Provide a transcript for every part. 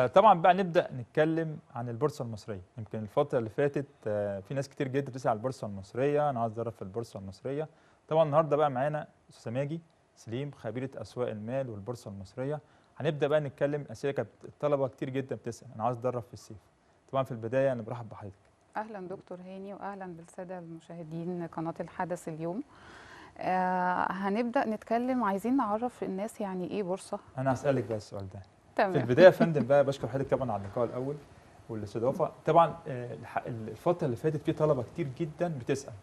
طبعا بقى نبدأ نتكلم عن البورصة المصرية. يمكن الفترة اللي فاتت في ناس كتير جدا بتسأل على البورصة المصرية، أنا عايز أعرف في البورصة المصرية. طبعا النهارده بقى معانا أستاذ سماجي سليم خبيرة أسواق المال والبورصة المصرية. هنبدأ بقى نتكلم أسئلة كانت الطلبة كتير جدا بتسأل، أنا عايز أتدرب في الصيف. طبعا في البداية أنا برحب بحضرتك. أهلا دكتور هاني وأهلا بالسادة المشاهدين قناة الحدث اليوم. هنبدأ نتكلم، عايزين نعرف الناس يعني إيه بورصة. أنا هسألك بقى السؤال ده. تمام. في البداية يا فندم بقى بشكر حضرتك طبعا على اللقاء الأول والاستضافة. طبعا الفترة اللي فاتت في طلبة كتير جدا بتسأل.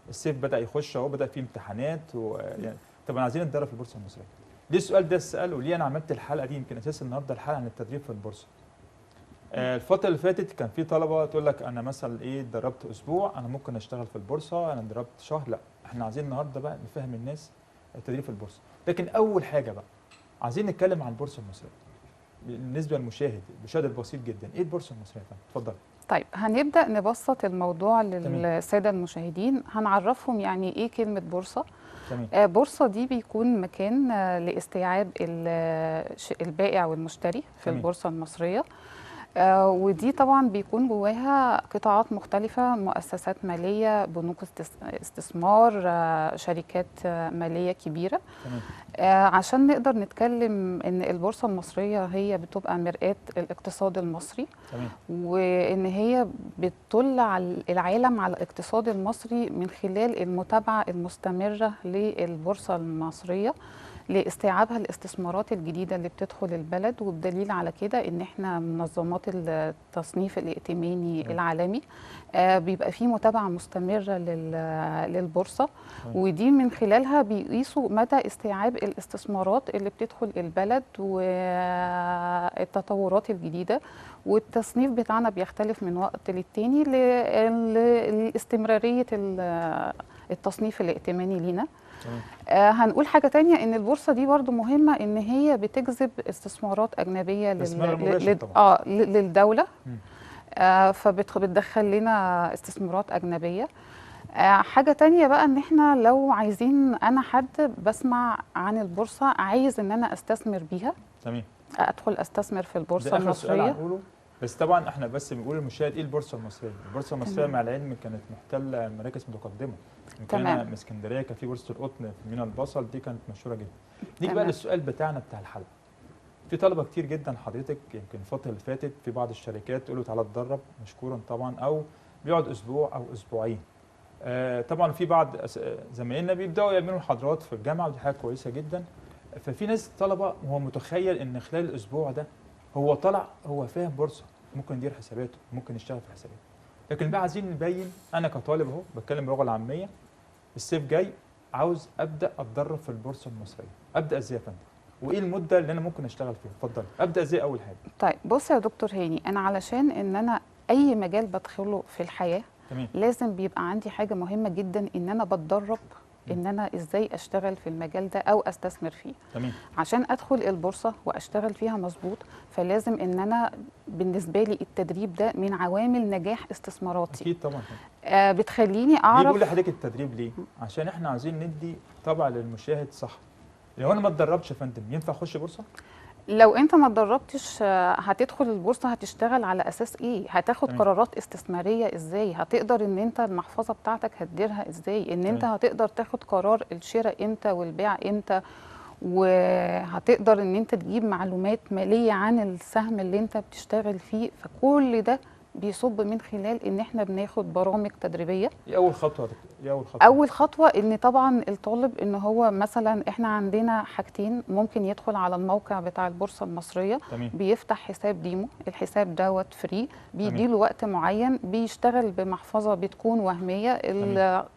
الصيف بدأ يخش اهو، بدأ فيه امتحانات يعني طبعا عايزين نتدرب في البورصة المصرية. ليه السؤال ده اتسأل وليه أنا عملت الحلقة دي؟ يمكن أساس النهارده الحلقة عن التدريب في البورصة. الفترة اللي فاتت كان في طلبة تقول لك أنا مثلا إيه اتدربت أسبوع أنا ممكن أشتغل في البورصة، أنا اتدربت شهر. لا، إحنا عايزين النهارده بقى نفهم الناس التدريب في البورصة. لكن أول حاجة بقى عايزين نتكلم عن البورصة المصرية. بالنسبة للمشاهد البسيط جدا، إيه البورصة المصرية؟ اتفضل. طيب هنبدأ نبسط الموضوع للسادة المشاهدين، هنعرفهم يعني إيه كلمة بورصة. تمام. بورصة دي بيكون مكان لاستيعاب البائع والمشتري في تمام. البورصة المصرية. ودي طبعا بيكون جواها قطاعات مختلفة، مؤسسات مالية، بنوك استثمار، شركات مالية كبيرة. تمام. عشان نقدر نتكلم ان البورصة المصرية هي بتبقى مرآة الاقتصاد المصري. تمام. وان هي بتطل على العالم على الاقتصاد المصري من خلال المتابعة المستمرة للبورصة المصرية لاستيعابها الاستثمارات الجديدة اللي بتدخل البلد. والدليل على كده ان احنا منظمات التصنيف الائتماني العالمي بيبقى فيه متابعة مستمرة للبورصة. ودي من خلالها بيقيسوا مدى استيعاب الاستثمارات اللي بتدخل البلد والتطورات الجديدة. والتصنيف بتاعنا بيختلف من وقت للتاني لاستمرارية التصنيف الائتماني لينا. هنقول حاجة تانية، ان البورصة دي برضو مهمة، ان هي بتجذب استثمارات أجنبية للدولة. فبتدخل لنا استثمارات أجنبية. حاجة تانية بقى، ان احنا لو عايزين، انا حد بسمع عن البورصة عايز ان انا استثمر بيها. تمام. ادخل استثمر في البورصة المصرية. ده آخر سؤال هنقوله، بس طبعا احنا بس بنقول للمشاهد ايه البورصة المصرية. البورصة المصرية مع العلم كانت محتلة مراكز متقدمة. تمام. من اسكندرية كان في بورصة القطن في ميناء البصل، دي كانت مشهورة جدا. نيجي بقى للسؤال بتاعنا بتاع الحلقة. في طلبة كتير جدا حضرتك يمكن الفترة اللي فاتت في بعض الشركات تقول له تعالى اتدرب مشكورا طبعا، او بيقعد اسبوع او اسبوعين. طبعا في بعض زمايلنا بيبداوا يعملوا محاضرات في الجامعة ودي حاجة كويسة جدا. ففي ناس طلبة هو متخيل ان خلال الاسبوع ده هو طلع هو فاهم بورصة، ممكن يدير حساباته، ممكن يشتغل في حساباته. لكن بقى عايزين نبين، انا كطالب اهو بتكلم باللغة العامية، الصيف جاي عاوز ابدا اتدرب في البورصة المصرية، ابدا ازاي يا فندم؟ وايه المده اللي انا ممكن اشتغل فيها؟ اتفضل، ابدا ازاي اول حاجه؟ طيب بص يا دكتور هاني، انا علشان ان انا اي مجال بدخله في الحياه تمام. لازم بيبقى عندي حاجه مهمه جدا، ان انا بتدرب ان انا ازاي اشتغل في المجال ده او استثمر فيه. تمام. عشان ادخل البورصه واشتغل فيها مظبوط، فلازم ان انا بالنسبه لي التدريب ده من عوامل نجاح استثماراتي. اكيد طبعا. بتخليني اعرف. ليه بقول لحضرتك التدريب ليه؟ عشان احنا عايزين ندي طبع للمشاهد صح. لو انا ما اتدربتش يا فندم ينفع اخش بورصه؟ لو انت ما اتدربتش هتدخل البورصه هتشتغل على اساس ايه؟ هتاخد تمام. قرارات استثماريه ازاي؟ هتقدر ان انت المحفظه بتاعتك هتديرها ازاي؟ ان انت هتقدر تاخد قرار الشراء امتى والبيع امتى؟ وهتقدر ان انت تجيب معلومات ماليه عن السهم اللي انت بتشتغل فيه. فكل ده بيصب من خلال ان احنا بناخد برامج تدريبيه. ايه اول خطوه يا دكتور؟ ايه اول خطوه؟ اول خطوه ان طبعا الطالب ان هو مثلا، احنا عندنا حاجتين، ممكن يدخل على الموقع بتاع البورصه المصريه. تمام. بيفتح حساب ديمو، الحساب دوت فري، بيديله وقت معين، بيشتغل بمحفظه بتكون وهميه.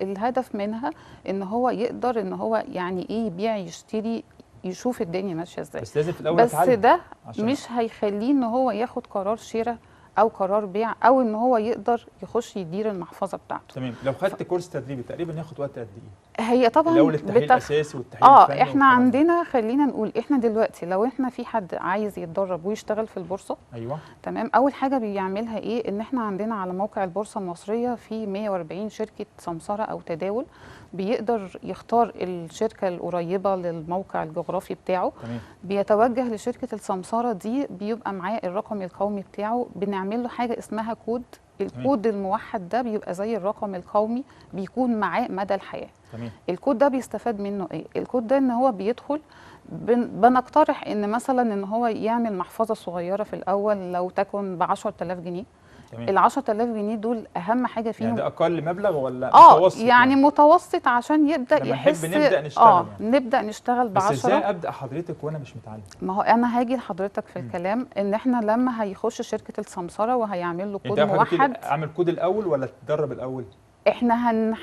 الهدف منها ان هو يقدر ان هو يعني ايه يبيع يشتري، يشوف الدنيا ماشيه ازاي. بس لازم في الاول بس اتعلم. ده مش هيخليه ان هو ياخد قرار شراء او قرار بيع او ان هو يقدر يخش يدير المحفظه بتاعته. تمام. لو خدت كورس تدريبي تقريبا ياخد وقت قد ايه؟ هي طبعا الاول التحليل الاساسي والتحليل الفني احنا والكلام ده. عندنا، خلينا نقول احنا دلوقتي لو احنا في حد عايز يتدرب ويشتغل في البورصه، ايوه تمام، اول حاجه بيعملها ايه؟ ان احنا عندنا على موقع البورصه المصريه في 140 شركه سمسره او تداول، بيقدر يختار الشركه القريبه للموقع الجغرافي بتاعه. تمام. بيتوجه لشركه السمسره دي، بيبقى معاه الرقم القومي بتاعه، بنعمل له حاجه اسمها كود. الكود الموحد ده بيبقى زي الرقم القومي، بيكون معاه مدى الحياه. تمام. الكود ده بيستفاد منه ايه؟ الكود ده ان هو بيدخل، بنقترح ان مثلا ان هو يعمل محفظه صغيره في الاول لو تكن ب 10000 جنيه. تمام. ال 10000 جنيه دول اهم حاجه فيهم يعني ده اقل مبلغ ولا متوسط؟ يعني متوسط عشان يبدا لما يحس نحب نبدا نشتغل يعني. نبدا نشتغل ب بس 10. ازاي ابدا حضرتك وانا مش متعلم؟ ما هو انا هاجي لحضرتك في الكلام ان احنا لما هيخش شركه السمسره وهيعمل له كود انت حضرتك موحد، اعمل كود الاول ولا تدرب الاول؟ احنا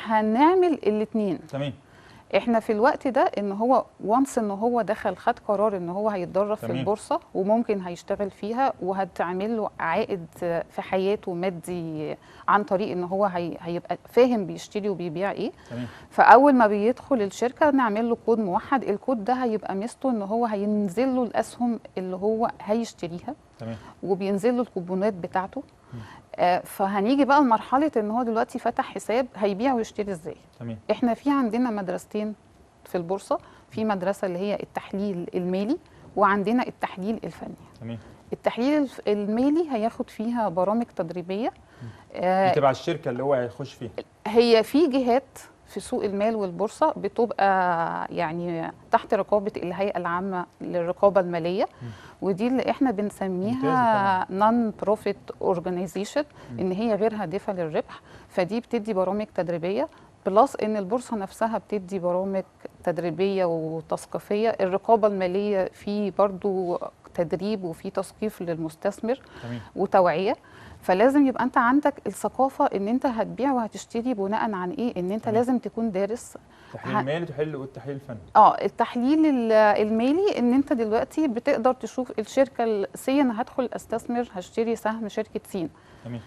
هنعمل الاثنين. تمام. احنا في الوقت ده ان هو وانس ان هو دخل خد قرار ان هو هيتدرب في تمام. البورصه وممكن هيشتغل فيها وهتعمل له عائد في حياته مادي عن طريق ان هو هيبقى فاهم بيشتري وبيبيع ايه. تمام. فاول ما بيدخل الشركه نعمل له كود موحد. الكود ده هيبقى ميزته ان هو هينزل له الاسهم اللي هو هيشتريها، تمام. وبينزل له الكوبونات بتاعته. فهنيجي بقى لمرحله ان هو دلوقتي فتح حساب هيبيع ويشتري ازاي. تمام. احنا في عندنا مدرستين في البورصه، في مدرسه اللي هي التحليل المالي، وعندنا التحليل الفني. تمام. التحليل المالي هياخد فيها برامج تدريبيه دي تبع الشركه اللي هو هيخش فيها. هي في جهات في سوق المال والبورصه بتبقى يعني تحت رقابه الهيئه العامه للرقابه الماليه، ودي اللي احنا بنسميها نون بروفيت اورجانيزيشن، ان هي غير هادفه للربح. فدي بتدي برامج تدريبيه، بلس ان البورصه نفسها بتدي برامج تدريبيه وتثقيفيه. الرقابه الماليه في برضو تدريب وفي تثقيف للمستثمر. تمام. وتوعيه. فلازم يبقى انت عندك الثقافه ان انت هتبيع وهتشتري بناء عن ايه؟ ان انت تمام. لازم تكون دارس. تحليل مالي تحل والتحليل الفني. التحليل المالي ان انت دلوقتي بتقدر تشوف الشركه سي، انا هدخل استثمر هشتري سهم شركه سين. تمام.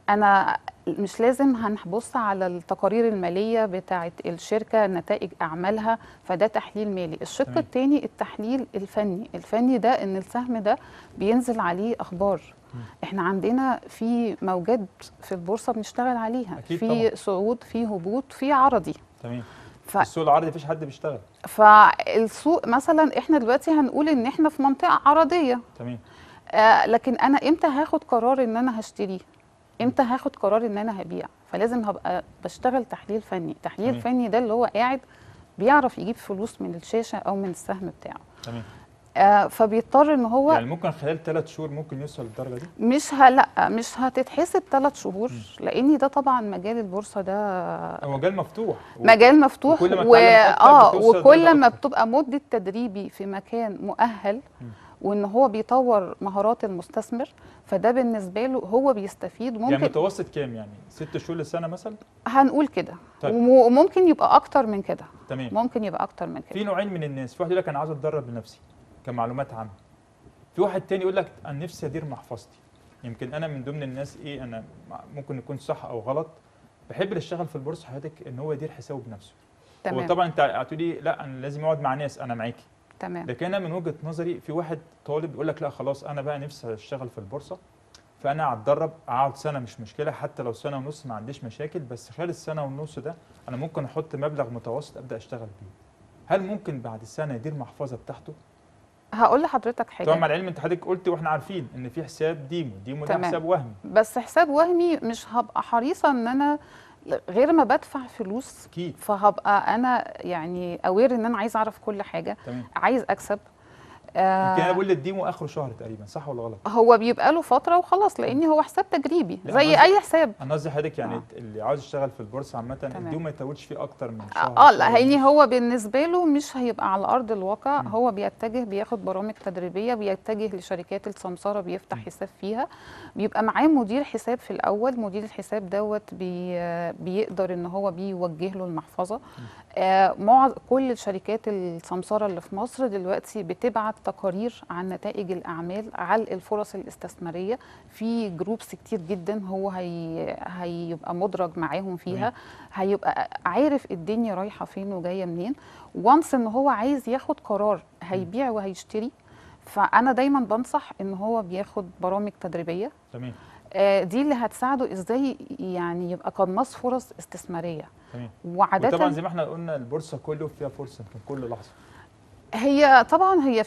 انا مش لازم هنبص على التقارير الماليه بتاعه الشركه، نتائج اعمالها، فده تحليل مالي. الشق الثاني التحليل الفني. الفني ده ان السهم ده بينزل عليه اخبار. احنا عندنا في موجات في البورصه بنشتغل عليها، في طبعا. صعود، في هبوط، في عرضي. تمام. السوق العرضي مفيش حد بيشتغل. فالسوق مثلا احنا دلوقتي هنقول ان احنا في منطقه عرضيه. تمام. لكن انا امتى هاخد قرار ان انا هشتريه؟ امتى هاخد قرار ان انا هبيع؟ فلازم هبقى بشتغل تحليل فني. تحليل فني ده اللي هو قاعد بيعرف يجيب فلوس من الشاشه او من السهم بتاعه. تمام. فبيضطر ان هو يعني ممكن خلال 3 شهور ممكن يوصل للدرجه دي؟ لا مش هتتحسب 3 شهور، لان ده طبعا مجال البورصه ده هو مجال مفتوح. مجال مفتوح وكل ما أكتر. بتبقى مده تدريبي في مكان مؤهل وان هو بيطور مهارات المستثمر، فده بالنسبه له هو بيستفيد. ممكن يعني متوسط كام؟ يعني 6 شهور لسنه مثلا؟ هنقول كده. طيب. وممكن يبقى اكتر من كده. تمام. ممكن يبقى اكتر من كده. في نوعين من الناس، في واحد يقول لك انا عاوز اتدرب بنفسي كمعلومات عامه، في واحد تاني يقول لك انا نفسي ادير محفظتي. يمكن انا من ضمن الناس انا ممكن يكون صح او غلط، بحب اللي اشتغل في البورصه حضرتك ان هو يدير حسابه بنفسه. تمام. هو طبعا انت هتقولي لا انا لازم اقعد مع ناس، انا معاكي. تمام. لكن انا من وجهه نظري في واحد طالب يقول لك لا خلاص انا بقى نفسي اشتغل في البورصه، فانا هتدرب اقعد سنه مش مشكله، حتى لو سنه ونص ما عنديش مشاكل، بس خلال السنه ونص ده انا ممكن احط مبلغ متوسط ابدا اشتغل بيه. هل ممكن بعد السنه يدير محفظه بتاعته؟ هقول لحضرتك حاجه. طبعا مع العلم انت حضرتك قلتي واحنا عارفين ان في حساب ديمو ده حساب وهمي. بس حساب وهمي مش هبقى حريصه ان انا غير ما بدفع فلوس اكيد، فهبقى انا يعني اوير ان انا عايز اعرف كل حاجه. تمام. عايز اكسب. يمكن انا بقول الديمو اخره شهر تقريبا، صح ولا غلط؟ هو بيبقى له فتره وخلاص، لان هو حساب تجريبي زي اي حساب. انا قصدي حضرتك يعني اللي عاوز يشتغل في البورصه عامه الديمو ما يطولش فيه اكتر من شهر. لا يعني هو بالنسبه له مش هيبقى على ارض الواقع. هو بياخد برامج تدريبيه، بيتجه لشركات السمسره بيفتح حساب فيها، بيبقى معاه مدير حساب في الاول. مدير الحساب دوت بيقدر ان هو بيوجه له المحفظه. كل الشركات السمسره اللي في مصر دلوقتي بتبعت تقارير عن نتائج الاعمال، على الفرص الاستثماريه في جروبس كتير جدا، هو هيبقى مدرج معاهم فيها، هيبقى عارف الدنيا رايحه فين وجايه منين. وانس ان هو عايز ياخد قرار هيبيع وهيشتري، فانا دايما بنصح ان هو بياخد برامج تدريبيه. تمام. دي اللي هتساعده ازاي يعني يبقى قناص فرص استثماريه. تمام. وعاده وطبعا زي ما احنا قلنا البورصه كله فيها فرصه يمكن كل لحظه. هي طبعا هي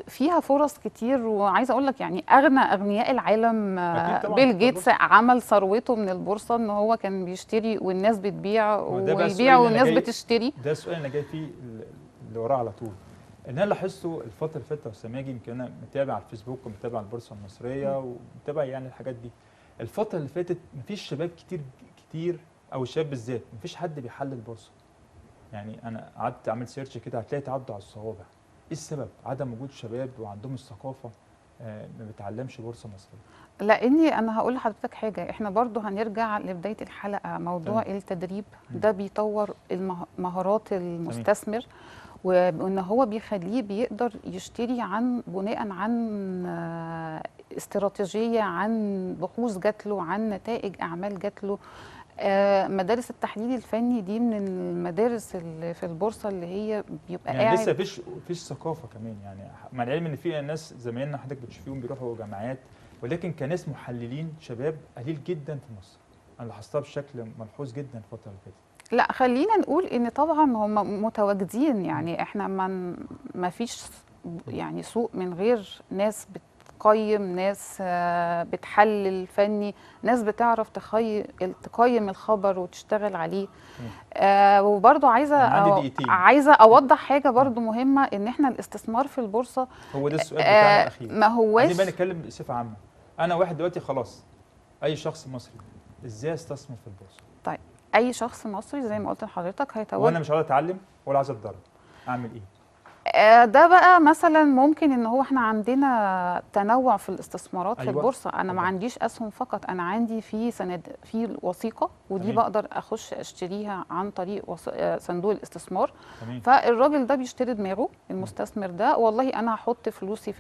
فيها فرص كتير، وعايزه اقول لك يعني اغنياء العالم أكيد طبعاً بيل في جيتس البورصة. عمل ثروته من البورصه، ان هو كان بيشتري والناس بتبيع هو ده بقى السؤال ويبيع اللي أنا والناس جاي- بتشتري. ده السؤال اللي انا جاي فيه اللي وراه على طول. اللي انا لاحظته الفتره اللي فاتت والسماجي، يمكن انا متابع على الفيسبوك ومتابع البورصه المصريه ومتابع يعني الحاجات دي. الفتره اللي فاتت مفيش شباب كتير او الشباب بالذات مفيش حد بيحلل البورصه. يعني انا قعدت اعمل سيرش كده هتلاقي تعدوا على الصوابع. ايه السبب؟ عدم وجود شباب وعندهم الثقافه ما بيتعلمش بورصه مصريه. لاني انا هقول لحضرتك حاجه، احنا برضو هنرجع لبدايه الحلقه، موضوع تمام. التدريب ده بيطور مهارات المستثمر، وان هو بيخليه بيقدر يشتري بناء عن استراتيجيه، عن بحوث جات له، عن نتائج اعمال جات له. مدارس التحليل الفني دي من المدارس اللي في البورصه اللي هي بيبقى يعني قاعد. لسه فيش ثقافه كمان، يعني مع العلم ان في ناس زمايلنا حضرتك بتشوفيهم بيروحوا جامعات، ولكن كناس محللين شباب قليل جدا في مصر. انا لاحظتها بشكل ملحوظ جدا الفتره اللي فاتت. لا خلينا نقول ان طبعا هم متواجدين، يعني احنا ما فيش يعني سوق من غير ناس بتقيم، ناس بتحلل فني، ناس بتعرف تقيم الخبر وتشتغل عليه. وبرضو عايزه اوضح حاجه برضو مهمه، ان احنا الاستثمار في البورصه هو ده السؤال بتاعنا الاخير. ما هوش عايزين بقى نتكلم بصفه عامه. انا واحد دلوقتي خلاص، اي شخص مصري ازاي استثمر في البورصه؟ طيب اي شخص مصري زي ما قلت لحضرتك هيتوجه، وانا مش عايز اتعلم ولا عايز اتدرب، اعمل ايه؟ ده بقى مثلا ممكن ان هو احنا عندنا تنوع في الاستثمارات. أيوة. في البورصه انا ما طبعا. عنديش اسهم فقط، انا عندي في وثيقه، ودي تمام. بقدر اخش اشتريها عن طريق صندوق الاستثمار. تمام. فالراجل ده بيشتري دماغه، المستثمر ده والله انا هحط فلوسي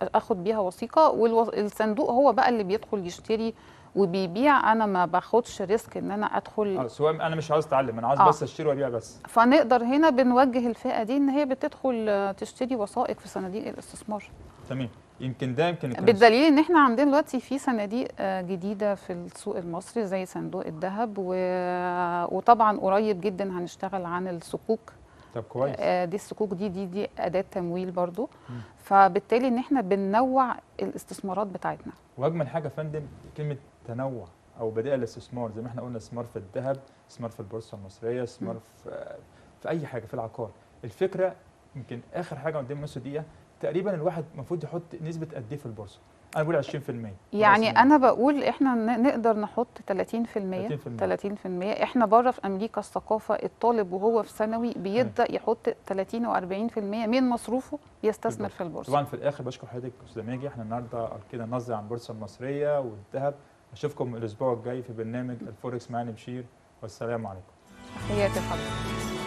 اخد بيها وثيقه، والصندوق هو بقى اللي بيدخل يشتري وبيبيع. انا ما باخدش ريسك ان انا ادخل. سواء انا مش عاوز اتعلم، انا عاوز بس اشتري وابيع بس. فنقدر هنا بنوجه الفئه دي ان هي بتدخل تشتري وثائق في صناديق الاستثمار. تمام. يمكن يكون بالدليل ان احنا عندنا دلوقتي في صناديق جديده في السوق المصري زي صندوق الذهب، وطبعا قريب جدا هنشتغل عن الصكوك. طب كويس. دي الصكوك دي اداه تمويل برضو. فبالتالي ان احنا بننوع الاستثمارات بتاعتنا. واجمل حاجه يا فندم كلمه تنوع او بدائل الاستثمار، زي ما احنا قلنا استثمار في الذهب، استثمار في البورصه المصريه، استثمار في اي حاجه في العقار. الفكره يمكن اخر حاجه قدام نص دقيقه، تقريبا الواحد المفروض يحط نسبه قد ايه في البورصه؟ انا بقول 20%. يعني انا بقول احنا نقدر نحط 30%. 30%. احنا بره في امريكا الثقافه، الطالب وهو في ثانوي بيبدا يحط 30 و40% من مصروفه يستثمر في البورصه. طبعا في الاخر بشكر حضرتك استاذ ماجي، احنا النهارده كده نظره عن البورصه المصريه والذهب. اشوفكم الاسبوع الجاي في برنامج الفوركس مع نبشير، والسلام عليكم. تحياتي لحضرتك.